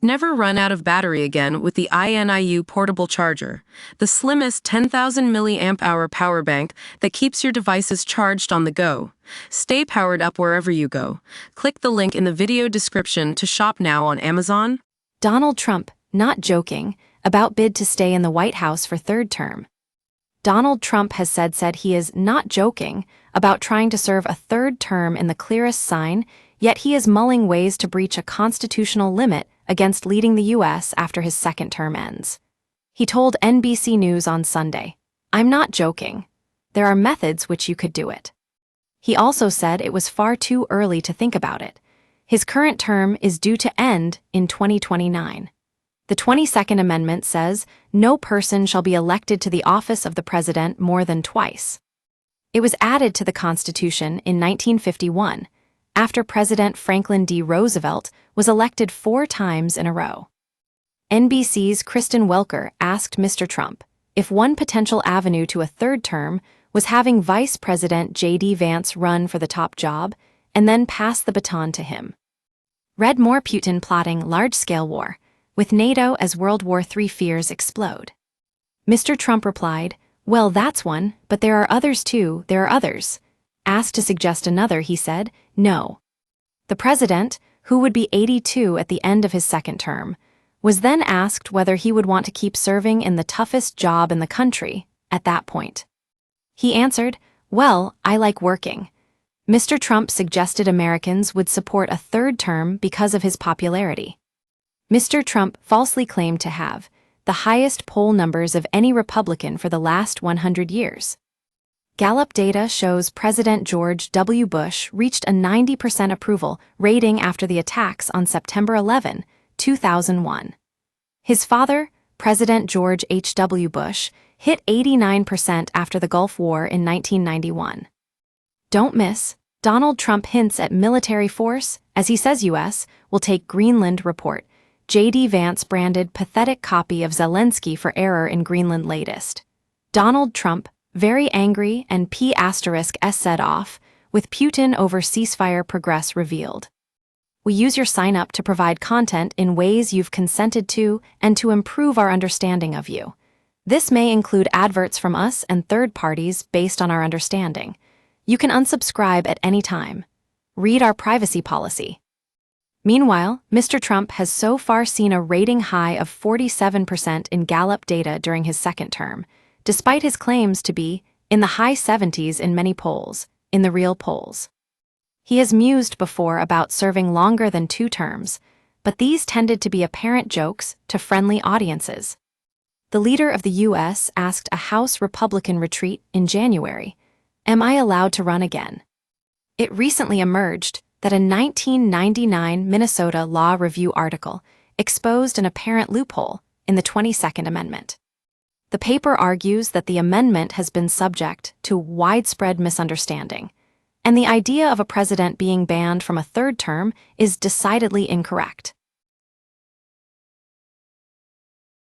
Never run out of battery again with the INIU portable charger, the slimmest 10,000 milliamp hour power bank that keeps your devices charged on the go. Stay powered up wherever you go. Click the link in the video description to shop now on Amazon. Donald Trump, not joking, about bid to stay in the White House for third term. Donald Trump has said he is not joking about trying to serve a third term in the clearest sign, yet he is mulling ways to breach a constitutional limit against leading the U.S. after his second term ends. He told NBC News on Sunday, "I'm not joking. There are methods which you could do it." He also said it was far too early to think about it. His current term is due to end in 2029. The 22nd Amendment says no person shall be elected to the office of the president more than twice. It was added to the Constitution in 1951, after President Franklin D. Roosevelt was elected 4 times in a row. NBC's Kristen Welker asked Mr. Trump if one potential avenue to a third term was having Vice President J.D. Vance run for the top job and then pass the baton to him. Read more: Putin plotting large-scale war, with NATO as World War III fears explode. Mr. Trump replied, "Well, that's one, but there are others too, there are others." Asked to suggest another, he said, "No." The president, who would be 82 at the end of his second term, was then asked whether he would want to keep serving in the toughest job in the country at that point. He answered, "Well, I like working." Mr. Trump suggested Americans would support a third term because of his popularity. Mr. Trump falsely claimed to have the highest poll numbers of any Republican for the last 100 years. Gallup data shows President George W. Bush reached a 90% approval rating after the attacks on September 11, 2001. His father, President George H.W. Bush, hit 89% after the Gulf War in 1991. Don't miss: Donald Trump hints at military force as he says U.S. will take Greenland report. J.D. Vance branded pathetic copy of Zelensky for error in Greenland latest. Donald Trump, very angry, and P*S set off, with Putin over ceasefire progress revealed. We use your sign-up to provide content in ways you've consented to and to improve our understanding of you. This may include adverts from us and third parties based on our understanding. You can unsubscribe at any time. Read our privacy policy. Meanwhile, Mr. Trump has so far seen a rating high of 47% in Gallup data during his second term, despite his claims to be in the high 70s in many polls, in the real polls. He has mused before about serving longer than 2 terms, but these tended to be apparent jokes to friendly audiences. The leader of the U.S. asked a House Republican retreat in January, "Am I allowed to run again?" It recently emerged that a 1999 Minnesota Law Review article exposed an apparent loophole in the 22nd Amendment. The paper argues that the amendment has been subject to widespread misunderstanding, and the idea of a president being banned from a third term is decidedly incorrect.